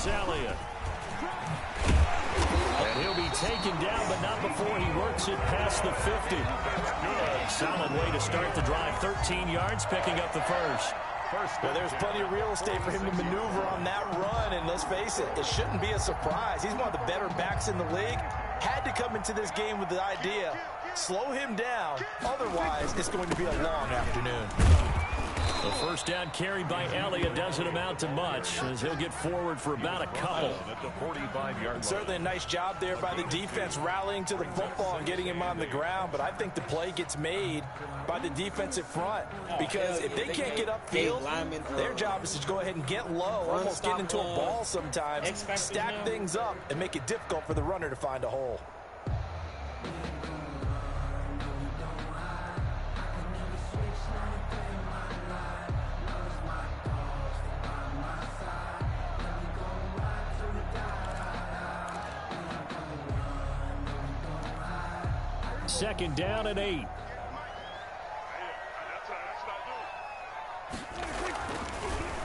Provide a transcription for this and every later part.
Here's Elliott. And he'll be taken down, but not before he works it past the 50. Solid way to start the drive. 13 yards, picking up the first. Well, there's plenty of real estate for him to maneuver on that run, and let's face it, it shouldn't be a surprise. He's one of the better backs in the league. Had to come into this game with the idea, slow him down, otherwise it's going to be a long afternoon. The first down carried by Elliott doesn't amount to much, as he'll get forward for about a couple. Certainly a nice job there by the defense rallying to the football and getting him on the ground, but I think the play gets made by the defensive front, because if they can't get upfield, their job is to go ahead and get low, almost get into a ball sometimes, stack things up, and make it difficult for the runner to find a hole. Second down and 8.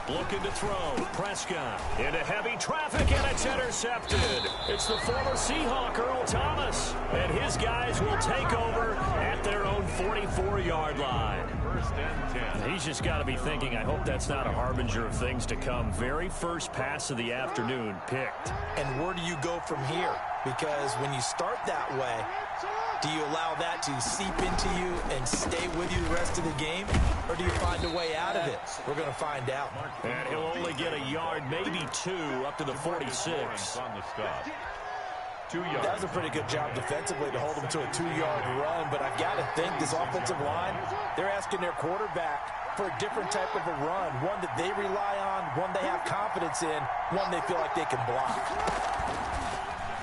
Looking to throw. Prescott into heavy traffic, and it's intercepted. It's the former Seahawk, Earl Thomas. And his guys will take over at their own 44-yard line. First and 10. He's just got to be thinking, I hope that's not a harbinger of things to come. Very first pass of the afternoon picked. And where do you go from here? Because when you start that way, do you allow that to seep into you and stay with you the rest of the game? Or do you find a way out of it? We're going to find out. And he'll only get a yard, maybe two, up to the 46. On the stop. 2 yards. That was a pretty good job defensively to hold him to a 2-yard run. But I've got to think this offensive line, they're asking their quarterback for a different type of a run. One that they rely on, one they have confidence in, one they feel like they can block.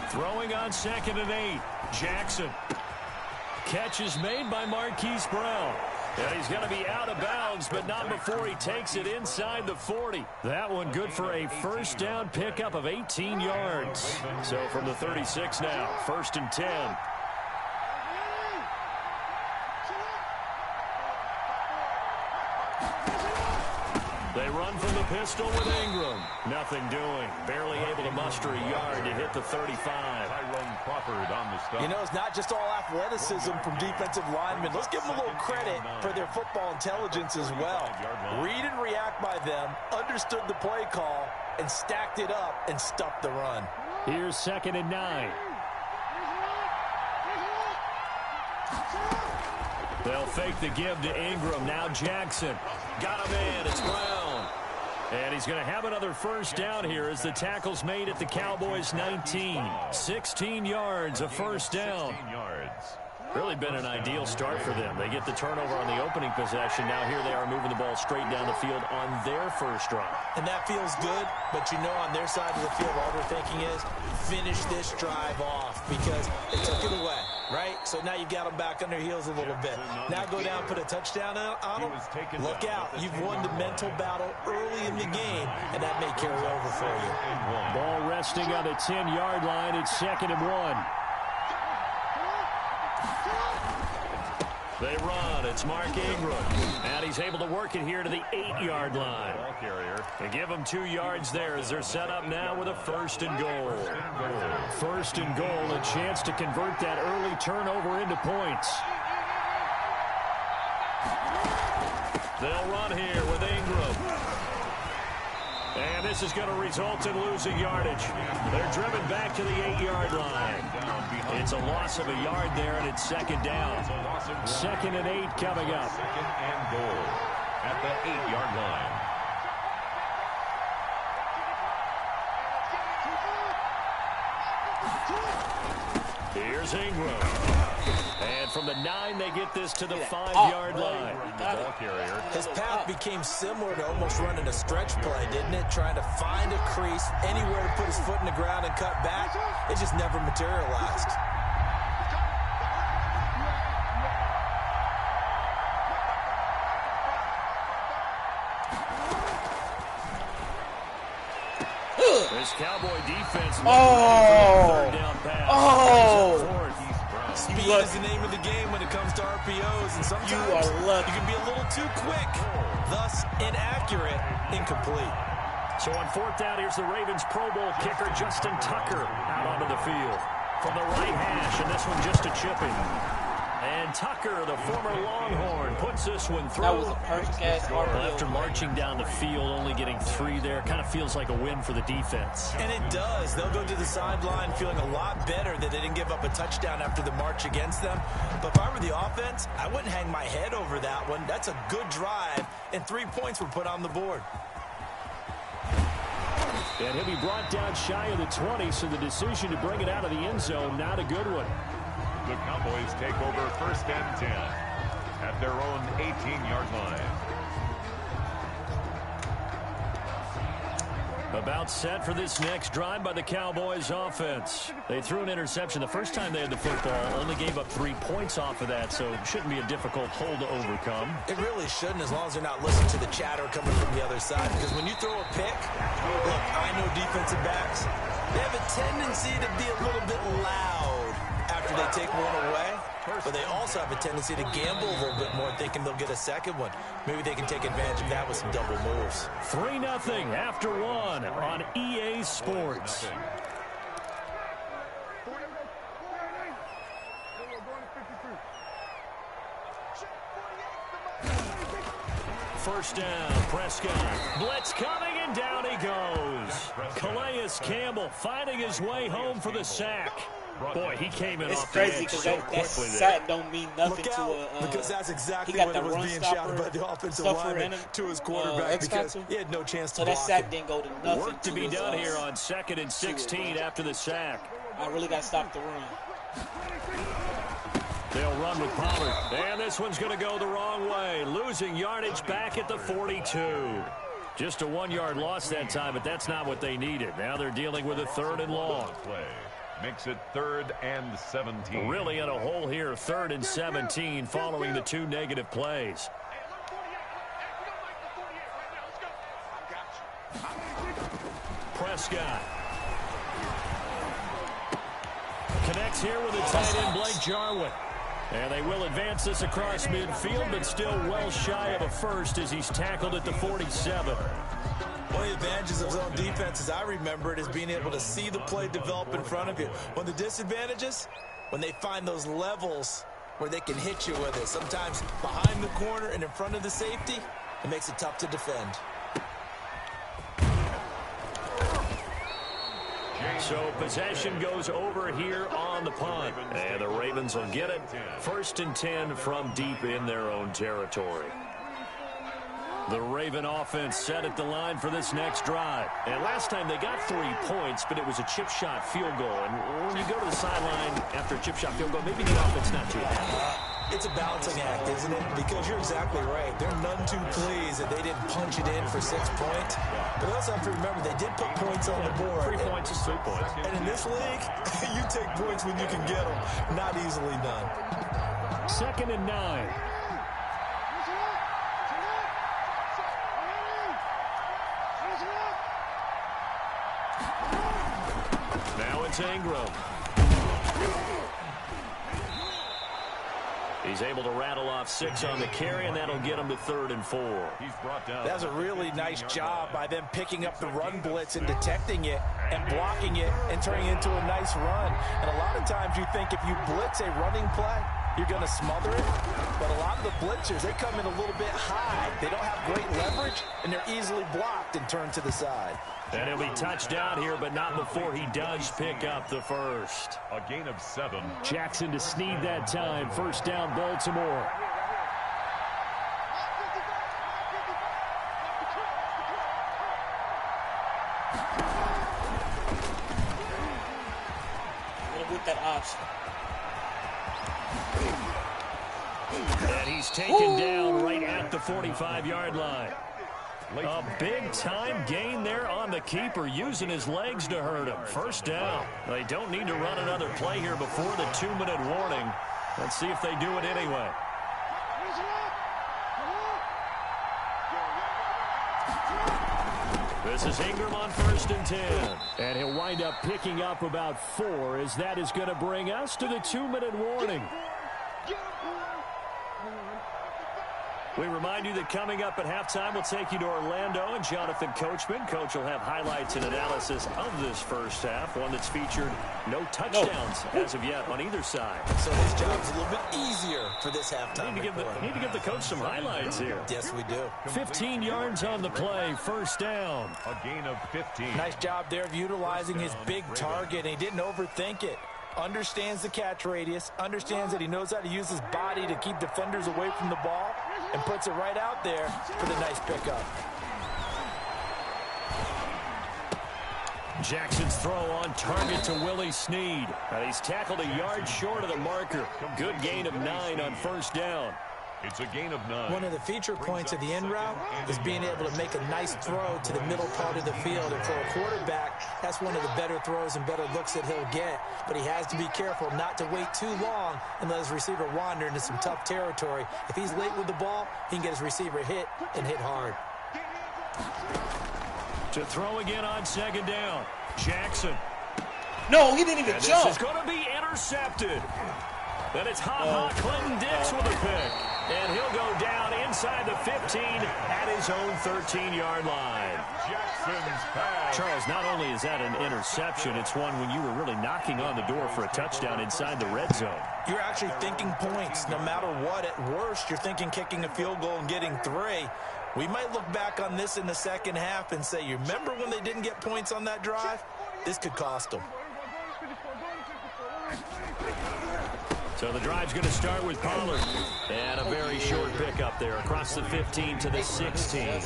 Throwing on 2nd and 8. Jackson. Catch is made by Marquise Brown. And he's going to be out of bounds, but not before he takes it inside the 40. That one good for a first down pickup of 18 yards. So from the 36 now, 1st and 10. They run from the pistol with Ingram. Nothing doing. Barely able to muster a yard to hit the 35. You know, it's not just all athleticism from defensive linemen. Let's give them a little credit for their football intelligence as well. Read and react by them, understood the play call, and stacked it up and stuffed the run. Here's 2nd and 9. They'll fake the give to Ingram. Now Jackson. Got him in. It's Brown. And he's going to have another first down here as the tackle's made at the Cowboys' 19. 16 yards, a first down. Really been an ideal start for them. They get the turnover on the opening possession. Now here they are moving the ball straight down the field on their first drive. And that feels good, but you know on their side of the field all they're thinking is finish this drive off because they took it away, right? So now you've got them back on their heels a little bit. Now go down, put a touchdown on them. Look out. You've won the mental battle early in the game, and that may carry over for you. Ball resting on the 10-yard line. It's 2nd and 1. They run. It's Mark Ingram. And he's able to work it here to the 8-yard line. They give him 2 yards there as they're set up now with a 1st and goal. 1st and goal, a chance to convert that early turnover into points. They'll run here with Ingram. And this is going to result in losing yardage. They're driven back to the 8-yard line. It's a loss of a yard there, and it's 2nd down. 2nd and 8 coming up. 2nd and goal at the 8-yard line. Here's Ingram. And from the 9, they get this to the 5-yard line. His path became similar to almost running a stretch play, didn't it? Trying to find a crease, anywhere to put his foot in the ground and cut back. It just never materialized. This Cowboy defense third down pass. Speed is the name of the game when it comes to RPOs, and sometimes you can be a little too quick, thus inaccurate, incomplete. So on fourth down, here's the Ravens Pro Bowl kicker, Justin Tucker, out onto the field from the right hash, and this one just a chipping. And Tucker, the former Longhorn, puts this one through. That was a perfect-ass RPO. After marching down the field, only getting 3 there, kind of feels like a win for the defense. And it does. They'll go to the sideline feeling a lot better that they didn't give up a touchdown after the march against them. But if I were the offense, I wouldn't hang my head over that one. That's a good drive, and 3 points were put on the board. And he'll be brought down shy of the 20, so the decision to bring it out of the end zone, not a good one. The Cowboys take over 1st and 10 at their own 18-yard line. About set for this next drive by the Cowboys offense. They threw an interception the first time they had the football, only gave up 3 points off of that, so it shouldn't be a difficult hole to overcome. It really shouldn't, as long as they're not listening to the chatter coming from the other side, because when you throw a pick, look, I know defensive backs, they have a tendency to be a little bit loud after they take one away, but they also have a tendency to gamble a little bit more, thinking they'll get a second one. Maybe they can take advantage of that with some double moves. 3-0 after 1 on EA Sports. First down, Prescott. Blitz coming, and down he goes. Calais Campbell finding his way home for the sack. Boy, he came in off the edge so quickly there. It's crazy because that sack don't mean nothing Look out, to a... because that's exactly he got what the it was run being stopper, shouted by the offensive lineman to his quarterback because he had no chance to so block that sack him. didn't go to nothing. Work to be done here on 2nd and 16 after the sack. I really got to stop the run. They'll run with Pollard. And this one's going to go the wrong way. Losing yardage back at the 42. Just a 1-yard loss that time, but that's not what they needed. Now they're dealing with a 3rd and long. Play makes it 3rd and 17. Really in a hole here, 3rd and 17 following the 2 negative plays. Prescott. Connects here with a tight end, Blake Jarwin. And they will advance this across midfield, but still well shy of a first as he's tackled at the 47. One of the advantages of zone defense, as I remember it, is being able to see the play develop in front of you. One of the disadvantages, when they find those levels where they can hit you with it. Sometimes behind the corner and in front of the safety, it makes it tough to defend. So possession goes over here on the punt. And the Ravens will get it. 1st and 10 from deep in their own territory. The Raven offense set at the line for this next drive. And last time they got 3 points, but it was a chip shot field goal. And when you go to the sideline after a chip shot field goal, maybe the offense not too happy. It's a balancing act, isn't it? Because you're exactly right. They're none too pleased that they didn't punch it in for 6 points. But they also have to remember they did put points on the board. 3 points is 3 points. And in this league, you take points when you can get them. Not easily done. 2nd and 9. Now it's Ingram. He's able to rattle off 6 on the carry, and that'll get him to 3rd and 4. He's brought down. That was a really nice job by them picking up the run blitz and detecting it and blocking it and turning it into a nice run. And a lot of times you think if you blitz a running play, you're going to smother it. But a lot of the blitzers, they come in a little bit high. They don't have great leverage, and they're easily blocked and turned to the side. And he'll be touched down here, but not before he does pick up the first. A gain of 7. Jackson to Snead that time. First down, Baltimore. With that option. And he's taken down right at the 45-yard line. A big-time gain there on the keeper, using his legs to hurt him. First down. They don't need to run another play here before the 2-minute warning. Let's see if they do it anyway. This is Ingram on 1st and 10. And he'll wind up picking up about 4, as that is going to bring us to the 2-minute warning. We remind you that coming up at halftime, we'll take you to Orlando and Jonathan Coachman. Coach will have highlights and analysis of this first half, one that's featured no touchdowns as of yet on either side. So his job's a little bit easier for this halftime. Need to give the coach some highlights here. Yes, we do. 15 yards on the play, first down. A gain of 15. Nice job there of utilizing his big target. And he didn't overthink it. Understands the catch radius, understands that he knows how to use his body to keep defenders away from the ball, and puts it right out there for the nice pickup. Jackson's throw on target to Willie Snead. And he's tackled a yard short of the marker. Good gain of 9 on first down. It's a gain of 9. One of the feature points of the end route is being able to make a nice throw to the middle part of the field. And for a quarterback, that's one of the better throws and better looks that he'll get. But he has to be careful not to wait too long and let his receiver wander into some tough territory. If he's late with the ball, he can get his receiver hit and hit hard. To throw again on second down. Jackson. No, he didn't even jump. This is going to be intercepted. Then it's Clinton Dix with a pick. And he'll go down inside the 15 at his own 13-yard line. Jackson's pass. Charles, not only is that an interception, it's one when you were really knocking on the door for a touchdown inside the red zone. You're actually thinking points. No matter what, at worst, you're thinking kicking a field goal and getting 3. We might look back on this in the second half and say, you remember when they didn't get points on that drive? This could cost them. So the drive's going to start with Pollard. And a very short pickup there across the 15 to the 16.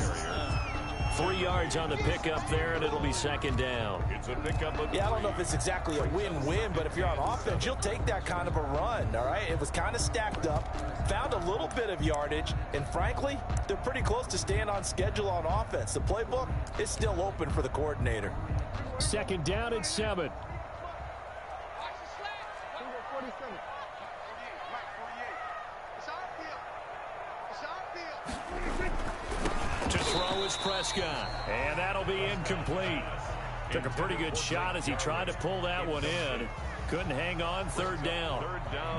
3 yards on the pickup there, and it'll be second down. It's a pickup. Yeah, I don't know if it's exactly a win-win, but if you're on offense, you'll take that kind of a run, all right? It was kind of stacked up, found a little bit of yardage, and frankly, they're pretty close to staying on schedule on offense. The playbook is still open for the coordinator. Second down at 7. To throw is Prescott, and that'll be incomplete. Took a pretty good shot as he tried to pull that one in. Couldn't hang on, third down.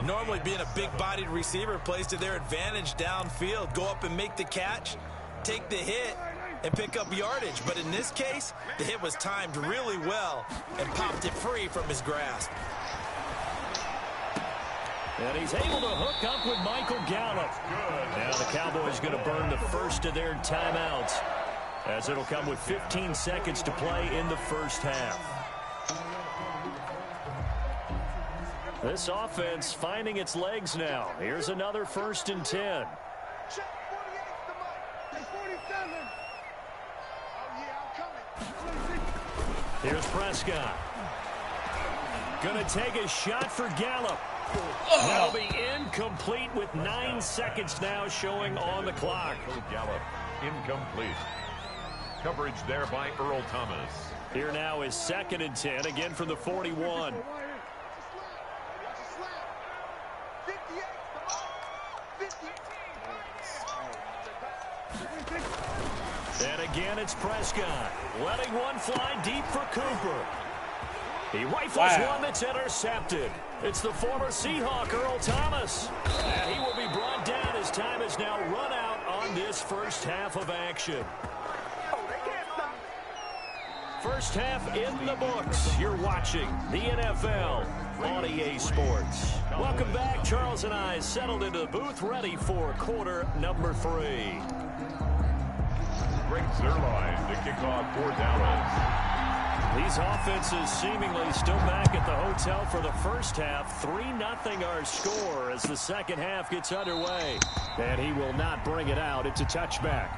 Normally being a big-bodied receiver plays to their advantage downfield. Go up and make the catch, take the hit, and pick up yardage. But in this case, the hit was timed really well and popped it free from his grasp. And he's able to hook up with Michael Gallup. Now the Cowboys going to burn the first of their timeouts, as it'll come with 15 seconds to play in the first half. This offense finding its legs now. Here's another 1st and 10. Here's Prescott. Going to take a shot for Gallup. That'll be incomplete with 9 seconds now showing on the clock. Gallup, incomplete. Coverage there by Earl Thomas. Here now is 2nd and 10, again from the 41. And again, it's Prescott. Letting one fly deep for Cooper. He rifles one that's intercepted. It's the former Seahawk, Earl Thomas. And he will be brought down as time has now run out on this first half of action. First half in the books. You're watching the NFL on EA Sports. Welcome back. Charles and I settled into the booth, ready for quarter number 3. Greg Zuerlein to kick off for Dallas. These offenses seemingly still back at the hotel for the first half. 3-0 our score as the second half gets underway. And he will not bring it out. It's a touchback.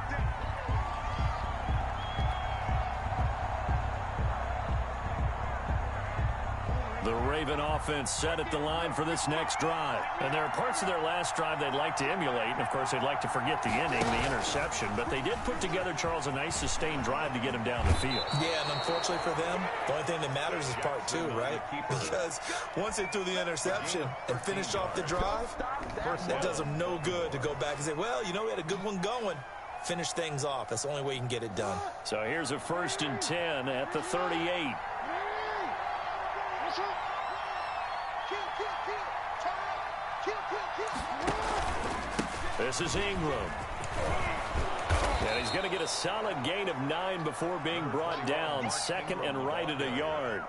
The Raven offense set at the line for this next drive. And there are parts of their last drive they'd like to emulate. And, of course, they'd like to forget the inning, the interception. But they did put together, Charles, a nice sustained drive to get him down the field. Yeah, and unfortunately for them, the only thing that matters is part 2, right? Because once they threw the interception and finished off the drive, that does them no good to go back and say, well, you know, we had a good one going. Finish things off. That's the only way you can get it done. So here's a 1st and 10 at the 38. This is Ingram. And he's going to get a solid gain of 9 before being brought down. Second and right at a yard.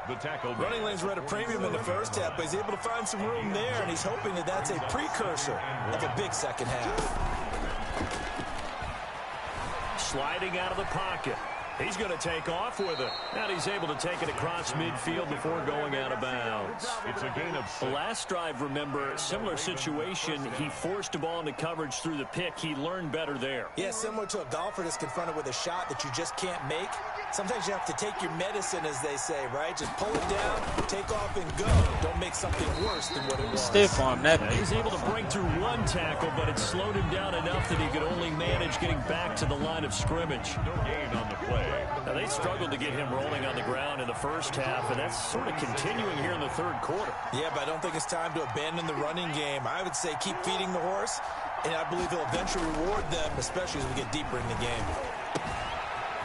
The tackle. Running lanes were at a premium in the first half, but he's able to find some room there, and he's hoping that that's a precursor of a big second half. Sliding out of the pocket. He's going to take off with it. And he's able to take it across midfield before going out of bounds. It's a gain of 6. Last drive, remember, similar situation. He forced a ball into coverage through the pick. He learned better there. Yeah, similar to a golfer that's confronted with a shot that you just can't make. Sometimes you have to take your medicine, as they say, right? Just pull it down, take off, and go. Don't make something worse than what it was. Stiff arm that. He's able to break through one tackle, but it slowed him down enough that he could only manage getting back to the line of scrimmage. No gain on the play. Now, they struggled to get him rolling on the ground in the first half, and that's sort of continuing here in the third quarter. Yeah, but I don't think it's time to abandon the running game. I would say keep feeding the horse, and I believe he'll eventually reward them, especially as we get deeper in the game.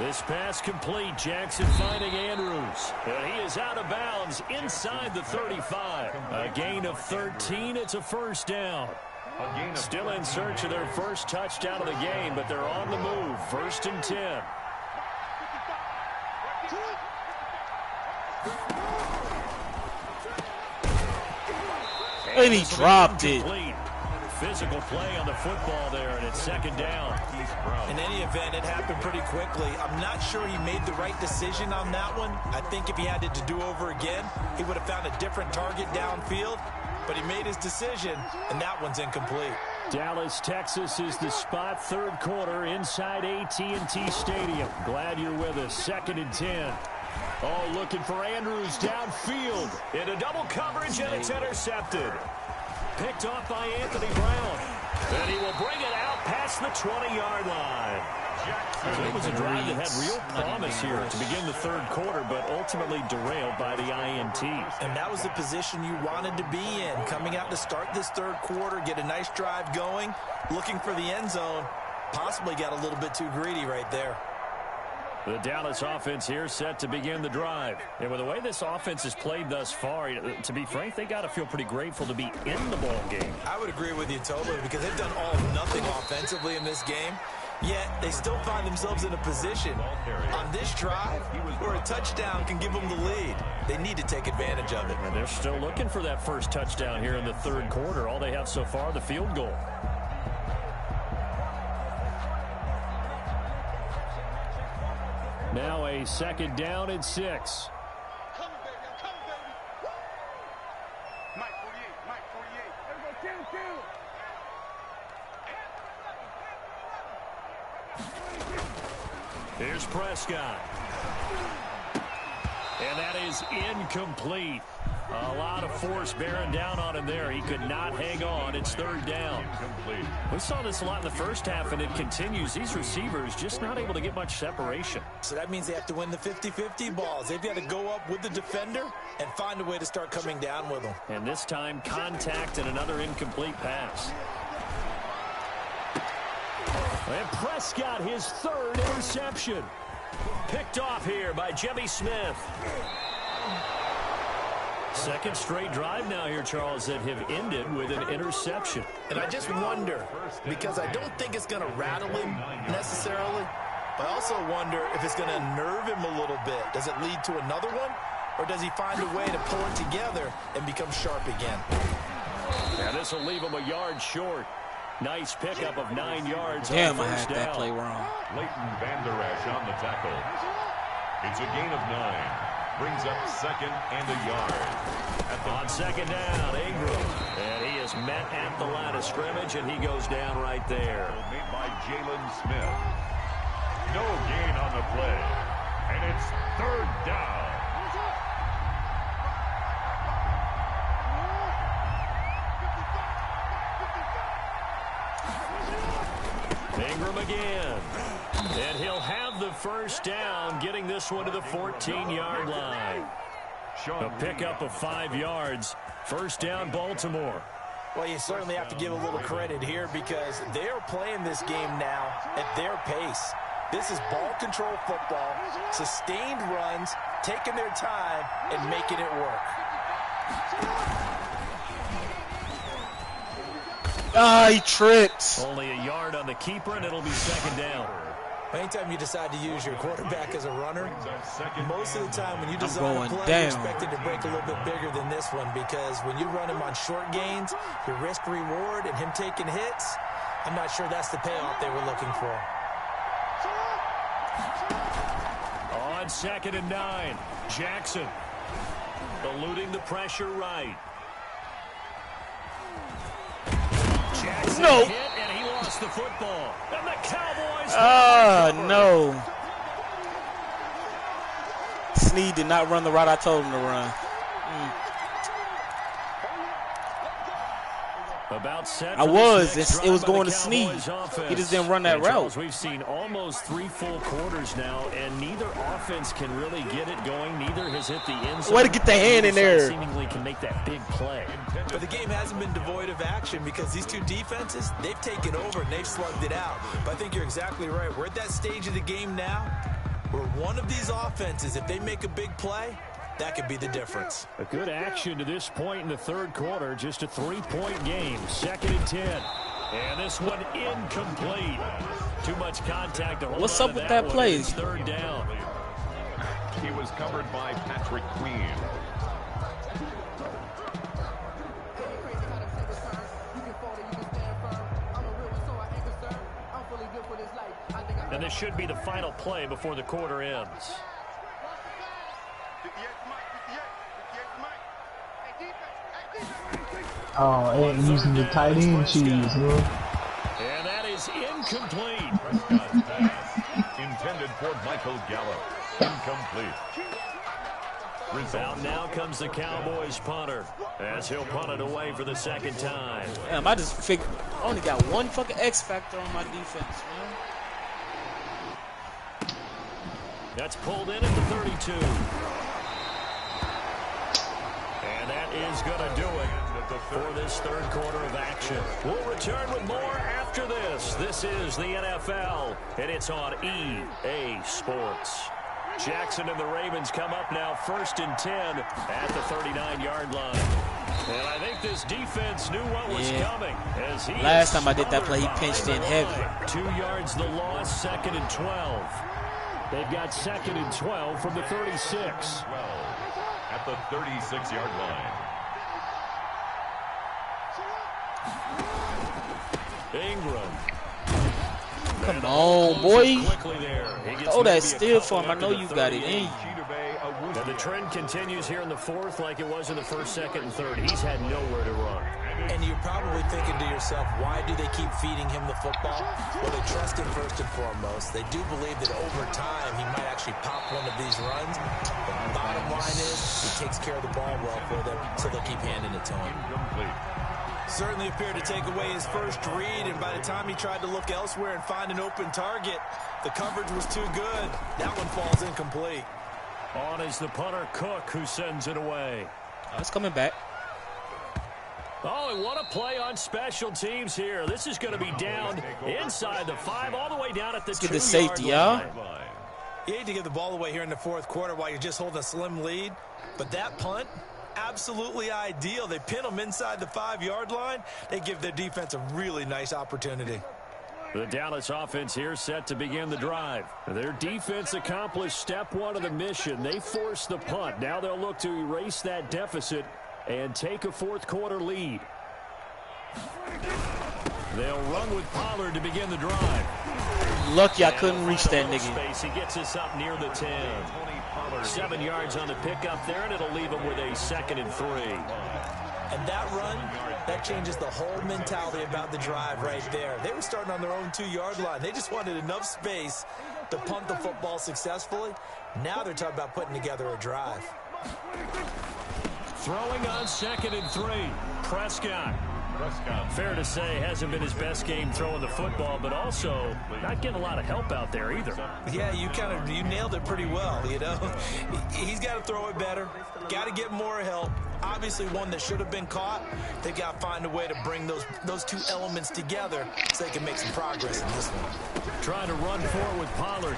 This pass complete. Jackson finding Andrews. And he is out of bounds inside the 35. A gain of 13. It's a first down. Still in search of their first touchdown of the game, but they're on the move. 1st and 10. And he dropped it. Physical play on the football there, and it's 2nd down. In any event, it happened pretty quickly. I'm not sure he made the right decision on that one. I think if he had it to do over again, he would have found a different target downfield. But he made his decision, and that one's incomplete. Dallas, Texas is the spot. 3rd quarter inside AT&T Stadium. Glad you're with us. 2nd and 10. Oh, looking for Andrews downfield. Into double coverage, and it's intercepted. Picked off by Anthony Brown. And he will bring it out past the 20-yard line. So it was a drive that had real promise here to begin the 3rd quarter, but ultimately derailed by the INT. And that was the position you wanted to be in. Coming out to start this 3rd quarter, get a nice drive going, looking for the end zone. Possibly got a little bit too greedy right there. The Dallas offense here set to begin the drive. And with the way this offense has played thus far, to be frank, they got to feel pretty grateful to be in the ball game. I would agree with you totally, because they've done all nothing offensively in this game. Yet they still find themselves in a position on this drive where a touchdown can give them the lead. They need to take advantage of it. And they're still looking for that first touchdown here in the 3rd quarter. All they have so far, the field goal. Now a 2nd down and 6. Here's Prescott. And that is incomplete. A lot of force bearing down on him there. He could not hang on. It's 3rd down. We saw this a lot in the first half, and it continues. These receivers just not able to get much separation. So that means they have to win the 50-50 balls. They've got to go up with the defender and find a way to start coming down with them. And this time, contact and another incomplete pass. And Prescott, his 3rd interception. Picked off here by Jimmy Smith. 2nd straight drive now here, Charles, that have ended with an interception. And I just wonder, because I don't think it's going to rattle him necessarily, but I also wonder if it's going to nerve him a little bit. Does it lead to another one, or does he find a way to pull it together and become sharp again? And this will leave him a yard short. Nice pickup of 9 yards. Damn, I had that play wrong. Leighton Vander Esch on the tackle. It's a gain of 9. Brings up 2nd and a yard. On 2nd down, Ingram. And he is met at the line of scrimmage, and he goes down right there. Made by Jalen Smith. No gain on the play. And it's 3rd down. Ingram again. And he'll have the first down, getting this one to the 14-yard line. A pickup of 5 yards. First down, Baltimore. Well, you certainly have to give a little credit here, because they're playing this game now at their pace. This is ball control football, sustained runs, taking their time, and making it work. Ah, he tripped. Only a yard on the keeper, and it'll be second down. Anytime you decide to use your quarterback as a runner, most of the time when you design a going play, down. you expect it to break a little bit bigger than this one, because when you run him on short gains, your risk-reward and him taking hits, I'm not sure that's the payoff they were looking for. On 2nd and 9, Jackson eluding the pressure right. Jackson No. hit, and he lost the football. And the Cowboys. No. Snead did not run the route I told him to run. About set I for was. this next It was drive by going the to Snead. Cowboys offense. He just didn't run that And route. Charles, we've seen almost 3 full quarters now, and neither offense can really get it going. Neither has hit the end zone. Way to get the hand in Neither there. side seemingly can make that big play. But the game hasn't been devoid of action, because these two defenses, they've taken over and they've slugged it out. But I think you're exactly right. We're at that stage of the game now where one of these offenses, if they make a big play, that could be the difference. A good action to this point in the third quarter. Just a 3-point game. 2nd and 10. And this one incomplete. Too much contact to hold What's on up to with that one. play? It's 3rd down. He was covered by Patrick Queen. And this should be the final play before the quarter ends. Oh, ain't using the tight end cheese, man. And that is incomplete. Intended for Michael Gallup. Incomplete. Out now comes the Cowboys punter, as he'll punt it away for the 2nd time. Damn, I just figured I only got one fucking X factor on my defense, man. That's pulled in at the 32. And that is going to do it for this third quarter of action. We'll return with more after this. This is the NFL, and it's on EA Sports. Jackson and the Ravens come up now 1st and 10 at the 39-yard line. And I think this defense knew what was coming. As he Last time I did that play, he pinched in heavy. 2 yards the loss, 2nd and 12. They've got 2nd and 12 from the 36. 12 at the 36-yard line. Ingram. Come on, boy. Quickly there. Oh, that still for him. I know you got it in you. And the trend continues here in the 4th like it was in the 1st, 2nd, and 3rd. He's had nowhere to run. And you're probably thinking to yourself, why do they keep feeding him the football? Well, they trust him first and foremost. They do believe that over time he might actually pop one of these runs. The bottom line is he takes care of the ball well for them, so they'll keep handing it to him. Certainly appeared to take away his first read, and by the time he tried to look elsewhere and find an open target, the coverage was too good. That one falls incomplete. On is the punter, Cook, who sends it away. Oh, it's coming back. Oh, and what a play on special teams here. This is going to be down inside the 5, all the way down at the 2-yard line. Let's get the safety, y'all. You hate to give the ball away here in the 4th quarter while you're just holding a slim lead, but that punt, absolutely ideal. They pin them inside the 5-yard line. They give their defense a really nice opportunity. The Dallas offense here set to begin the drive. Their defense accomplished step 1 of the mission. They forced the punt. Now they'll look to erase that deficit and take a 4th quarter lead. They'll run with Pollard to begin the drive. Lucky I couldn't reach that nigga. Space. He gets us up near the 10. 7 yards on the pickup there, and it'll leave him with a 2nd and 3. And that run, that changes the whole mentality about the drive right there. They were starting on their own 2-yard line. They just wanted enough space to punt the football successfully. Now they're talking about putting together a drive. Throwing on 2nd and 3. Prescott. Fair to say, hasn't been his best game throwing the football, but also not getting a lot of help out there either. Yeah, you nailed it pretty well, you know. He's got to throw it better, got to get more help. Obviously one that should have been caught. They've got to find a way to bring those two elements together so they can make some progress in this one. Trying to run forward with Pollard.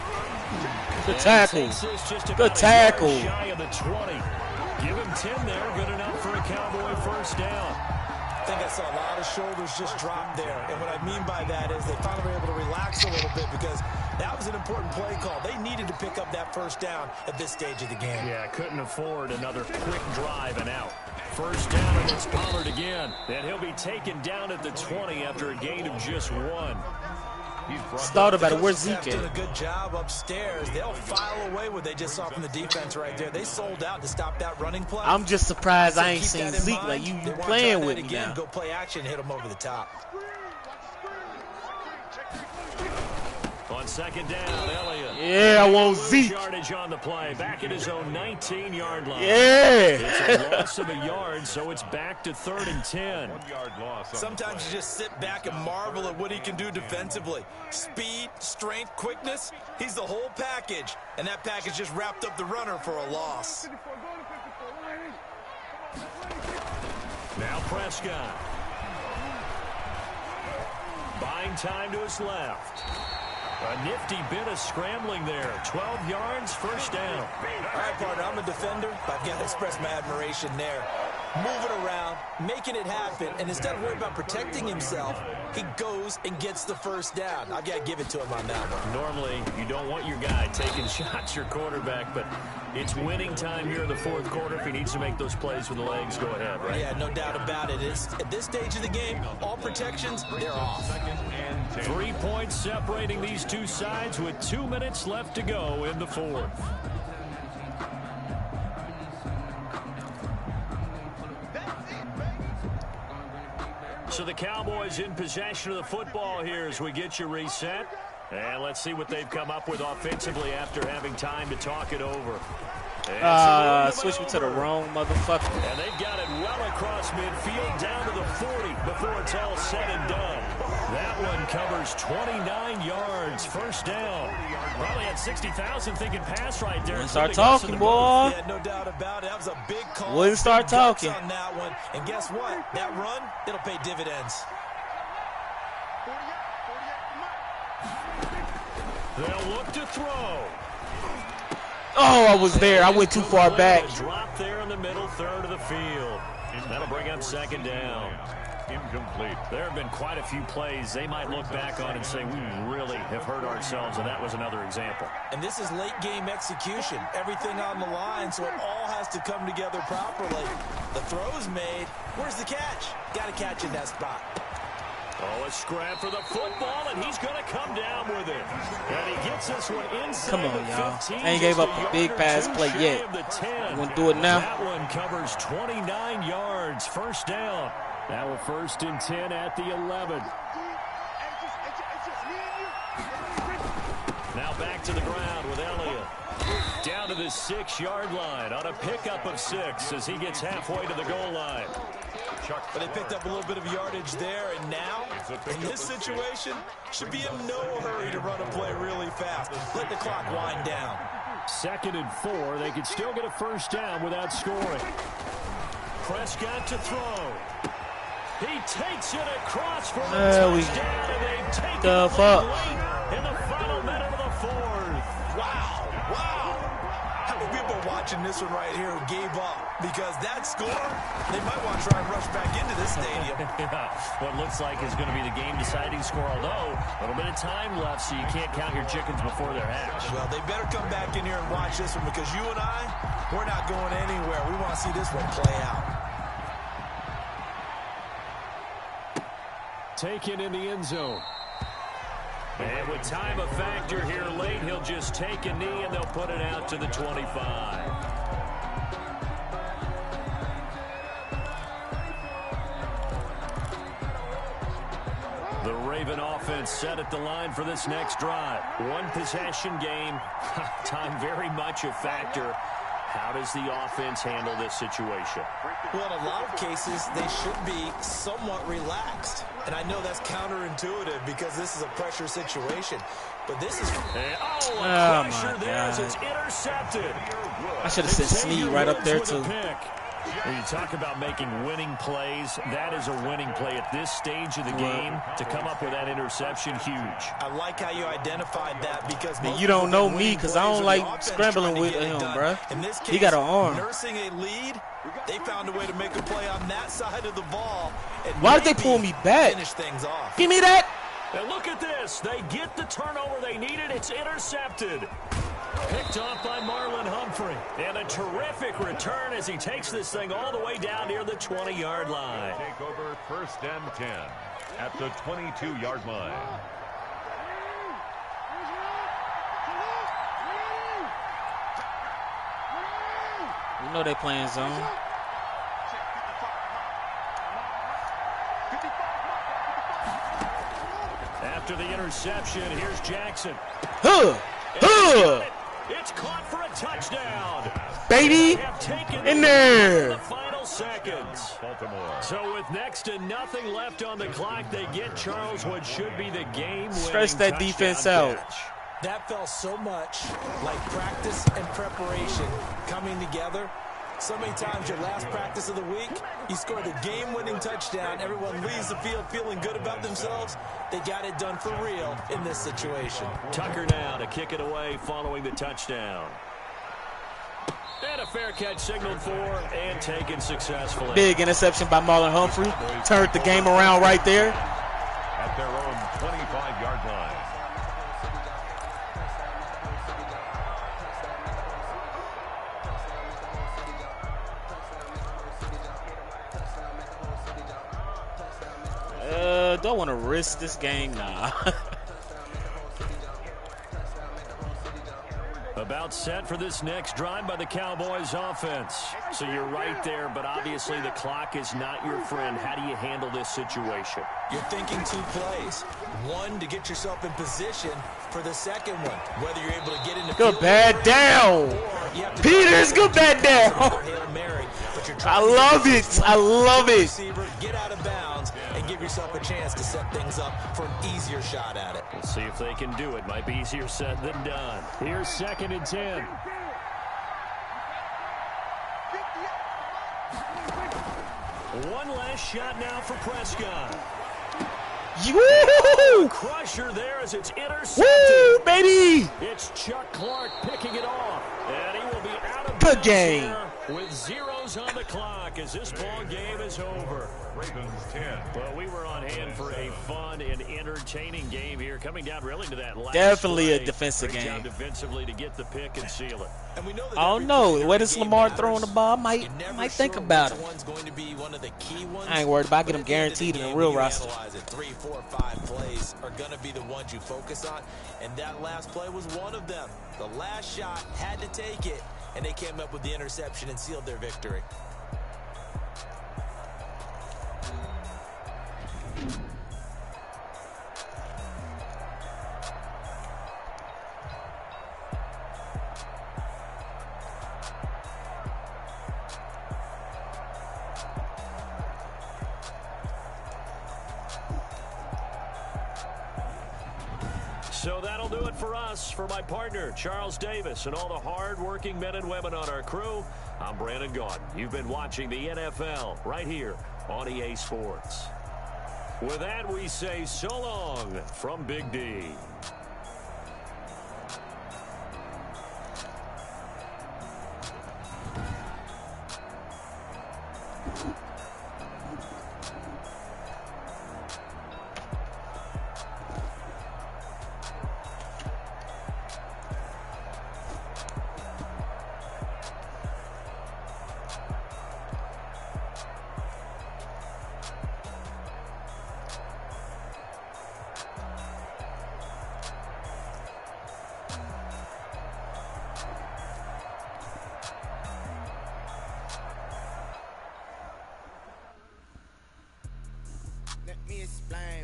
Good tackle. Good tackle. Shy of the 20. Give him 10 there. Good enough for a Cowboy 1st down. think I saw a lot of shoulders just drop there. And what I mean by that is they finally were able to relax a little bit because that was an important play call. They needed to pick up that first down at this stage of the game. Yeah, couldn't afford another quick drive and out. First down, and it's Pollard again. And he'll be taken down at the 20 after a gain of just 1. Thought about it. Where's Zeke? Doing a good job upstairs. They'll file away what they just saw from the defense right there. They sold out to stop that running play. I'm just surprised I ain't seen Zeke. Like, you playing with me now. Go play action, hit him over the top. On second down, Elliott. Yeah, I want Zeke. Yardage on the play, back at his own 19-yard line. Yeah. It's a loss of a yard, so it's back to 3rd and 10. 1 yard loss. Sometimes you just sit back and marvel at what he can do defensively. Speed, strength, quickness. He's the whole package, and that package just wrapped up the runner for a loss. Now Prescott. Buying time to his left. A nifty bit of scrambling there. 12 yards, first down. All right, partner, I'm a defender, but I've got to express my admiration there. Moving around, making it happen, and instead of worrying about protecting himself, he goes and gets the first down. I've got to give it to him on that one. Normally, you don't want your guy taking shots, your quarterback, but it's winning time here in the 4th quarter. If he needs to make those plays with the legs, go ahead, right? Yeah, no doubt about it. At this stage of the game, all protections, they're off. 3 points separating these two sides with 2 minutes left to go in the 4th. So the Cowboys in possession of the football here as we get you reset. And let's see what they've come up with offensively after having time to talk it over. Switch me to the wrong motherfucker. And they've got it well across midfield down to the 40 before it's all said and done. That one covers 29 yards, first down. Probably had 60,000 thinking pass right there. Wouldn't start talking, boy. Yeah, no doubt about it. That was a big call. Wouldn't start talking. On that one. And guess what? That run, it'll pay dividends. They'll look to throw. Oh, I was there. I went too far back. Drop there in the middle third of the field. That'll bring up second down. Incomplete. There have been quite a few plays they might look back on and say, we really have hurt ourselves, and that was another example. And this is late game execution. Everything on the line, so it all has to come together properly. The throw's made. Where's the catch? Got to catch in that spot. Oh, a scrap for the football, and he's going to come down with it. And he gets this one inside. Come on, y'all. I ain't gave up a big pass play yet. I'm going to do it now. That one covers 29 yards. First down. Now a 1st and 10 at the 11. Now back to the ground with Elliott. Down to the 6-yard line on a pickup of 6 as he gets halfway to the goal line. But they picked up a little bit of yardage there, and now, in this situation, should be in no hurry to run a play really fast. Let the clock wind down. 2nd and 4. They could still get a first down without scoring. Prescott to throw. He takes it across for the touchdown, and they take it late in the final minute of the 4th. Wow, wow. How many people are watching this one right here who gave up? Because that score, they might want to try and rush back into this stadium. Yeah, what looks like is going to be the game-deciding score, although a little bit of time left, so you can't count your chickens before they're hatched. Well, they better come back in here and watch this one because you and I, we're not going anywhere. We want to see this one play out. Taken in the end zone. And with time a factor here late, he'll just take a knee and they'll put it out to the 25. The Raven offense set at the line for this next drive. One possession game. Time very much a factor. How does the offense handle this situation? Well, in a lot of cases, they should be somewhat relaxed. And I know that's counterintuitive because this is a pressure situation. But this is... pressure there as it's intercepted. I should have sent Snead right up there, too. When you talk about making winning plays, that is a winning play at this stage of the game. To come up with that interception, huge. I like how you identified that because you don't know me because I don't like scrambling with him, bro. In this case, he got an arm. Nursing a lead, they found a way to make a play on that side of the ball. And why did they pull me back? Finish things off. Give me that. And look at this. They get the turnover they needed. It's intercepted. Picked off by Marlon Humphrey. And a terrific return as he takes this thing all the way down near the 20-yard line. Take over 1st and 10 at the 22-yard line. You know they playing zone. After the interception, here's Jackson. It's caught for a touchdown. Baby, in there. The final seconds. Baltimore. So with next to nothing left on the clock, they get Charles what should be the game-winning Stretch that defense out. catch. That felt so much like practice and preparation coming together. So many times your last practice of the week, you score the game-winning touchdown. Everyone leaves the field feeling good about themselves. They got it done for real in this situation. Tucker now to kick it away following the touchdown. And a fair catch signaled for and taken successfully. Big interception by Marlon Humphrey. Turned the game around right there. At their own 25-yard line. Don't want to risk this game now. About set for this next drive by the Cowboys offense. So you're right there, but obviously the clock is not your friend. How do you handle this situation? You're thinking 2 plays. One, to get yourself in position for the second one. Whether you're able to get into Good bad down. Peters, good bad down. I love it. I love it. Get out of bounds and give yourself a chance to set things up for an easier shot at it. We'll see if they can do it. Might be easier said than done. Here's 2nd and 10. One last shot now for Prescott. Woo! Crusher there as it's intercepted. Woo, baby! It's Chuck Clark picking it off. And he will be out of Good bounds game. here with zeros on the clock as this ball game is over. Ravens 10. Well, we were on hand for a fun and entertaining game here, coming down really to that last Definitely play. a defensive Great job game. defensively to get the pick and seal it. And we know that I don't know. The way this Lamar throwing the ball, I might think about him. Going to be one of the key ones, I ain't worried about getting him but at the end of guaranteed the in a game, real you roster. analyze it. 3, 4, 5 plays are going to be the ones you focus on, and that last play was one of them. The last shot had to take it, and they came up with the interception and sealed their victory. So that'll do it for us. For my partner, Charles Davis, and all the hard-working men and women on our crew, I'm Brandon Gaudin. You've been watching the NFL right here on EA Sports. With that, we say so long from Big D.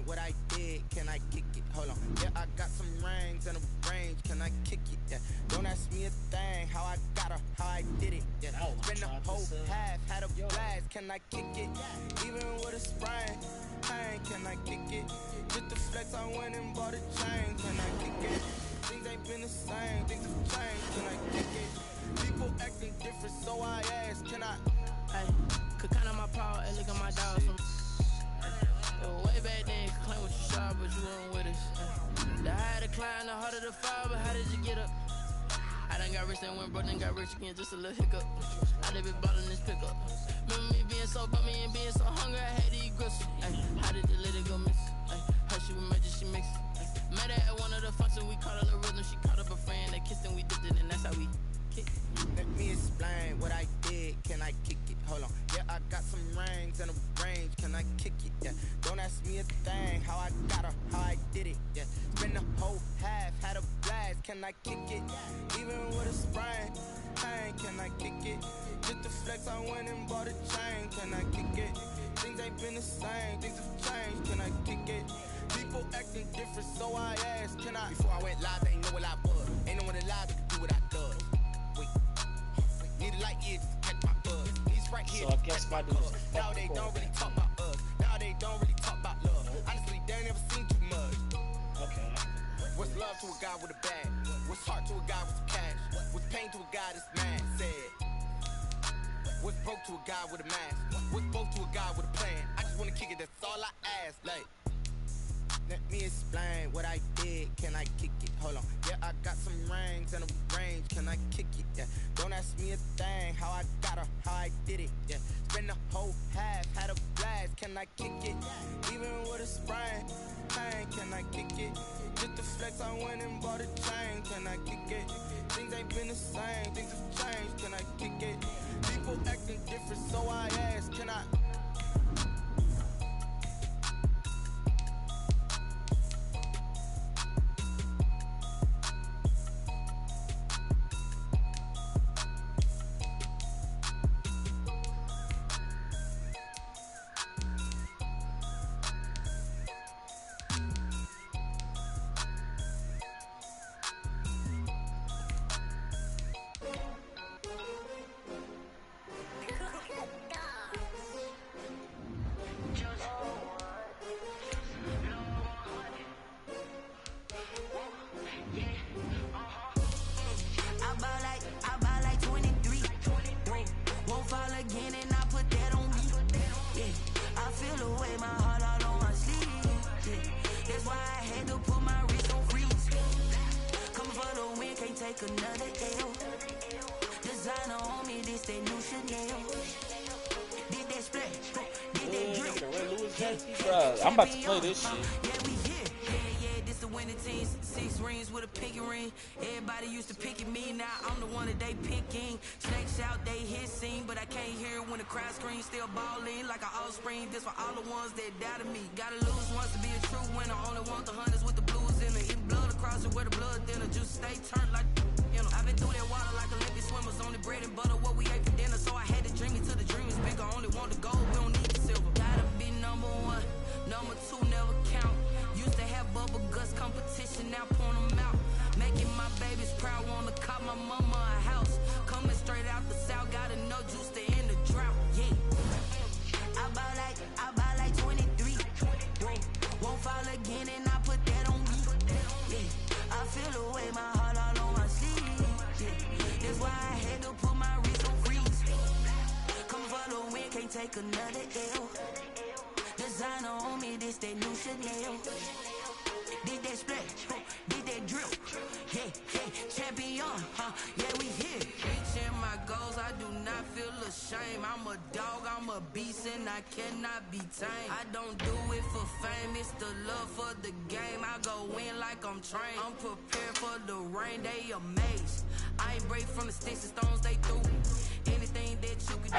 What I did, can I kick it? Hold on. Yeah, I got some rings and a range. Can I kick it? Yeah. Don't ask me a thing. How I got her, how I did it. Yeah. Spend the whole half, had a blast. Can I kick it? Even with a sprain, pain. Can I kick it? Just the flex, I went and bought a chain. Can I kick it? Things ain't been the same. Things have changed. Can I kick it? People acting different, so I ask, can I? Hey, could count on my power, hey, look at my dogs. Way back then, could claim what you saw, but you weren't with us. The higher the climb, the harder the fall, but how did you get up? I done got rich and went broke, then got rich again, just a little hiccup. I done been ballin' this pickup. Remember me being so bummy and being so hungry, I had to eat gristle. How did the lady go miss? How she was magic, she mixed. Met her at one of the functions, we caught her the rhythm. She caught up a friend, they kissed and we dipped it, and that's how we kick. Let me explain what I did. Can I kick it? Hold on. Yeah, I got some rings and a range. Can I kick it? Yeah. Don't ask me a thing. How I got her, how I did it. Yeah. Spend the whole half, had a blast. Can I kick it? Even with a sprain. Pain, can I kick it? Just the flex, I went and bought a chain. Can I kick it? Things ain't been the same. Things have changed. Can I kick it? People acting different, so I asked, can I? Before I went live, they ain't know what I was. Ain't no one alive that could do what I does. Wait. Need a light year just to catch my buzz. These right here. So I guess my dude. Now they don't really talk about us. Now they don't really talk about love. Honestly, they ain't never seen too much. Okay. What's love to a guy with a bag? What's heart to a guy with some cash? What's pain to a guy that's mad? Said. What's broke to a guy with a mask? What's broke to a guy with a plan? I just wanna kick it, that's all I ask. Like, let me explain what I did. Can I kick it? Hold on. Yeah, I got some rings and a range. Can I kick it? Yeah. Don't ask me a thing. How I got her, how I did it. Yeah. Spend the whole half, had a blast. Can I kick it? Even with a sprain. Pain, can I kick it? Just the flex, I went and bought a chain. Can I kick it? Things ain't been the same. Things have changed. Can I kick it? People acting different, so I ask, can I? Another L. Designer on me, this that new Chanel. Did that splash, did that drip. Bruh, I'm about to play this shit. Yeah, we here. Yeah, this the winning team. 6 rings with a pinky ring. Everybody used to pick at me, now I'm the one that they picking. Snakes out, they hissing, but I can't hear when the crowd screams. Still balling like an offspring. This for all the ones that doubted me. Gotta lose once to be a true winner. Only want the hunters with the blues in it. Eat blood across it where the blood thinner. Juice stay turned like. I've been through that water like Olympic swimmers. Only bread and butter, what we ate for dinner. So I had to dream it till the dream is bigger. Only want the gold, we don't need the silver. Gotta be number 1, number 2 never count. Used to have bubble guts competition, now point them out. Making my babies proud, wanna cop my mama a house. Coming straight out the south, gotta know juice to end the drought. Yeah. I buy like 23. Won't fall again and I put that on me. Yeah. I feel the way my heart all on my sleeve. That's why I had to put my wrist on freeze. Coming for the win, can't take another L. Designer on me, this that new Chanel. Did that splash, did that drip. Yeah, champion, yeah, we here. Reaching my goals, I do not feel ashamed. I'm a dog, I'm a beast, and I cannot be tamed. I don't do it for fame, it's the love for the game. I go in like I'm trained. I'm prepared for the rain, they amazed. I ain't break from the sticks and stones they threw. Anything that you could do,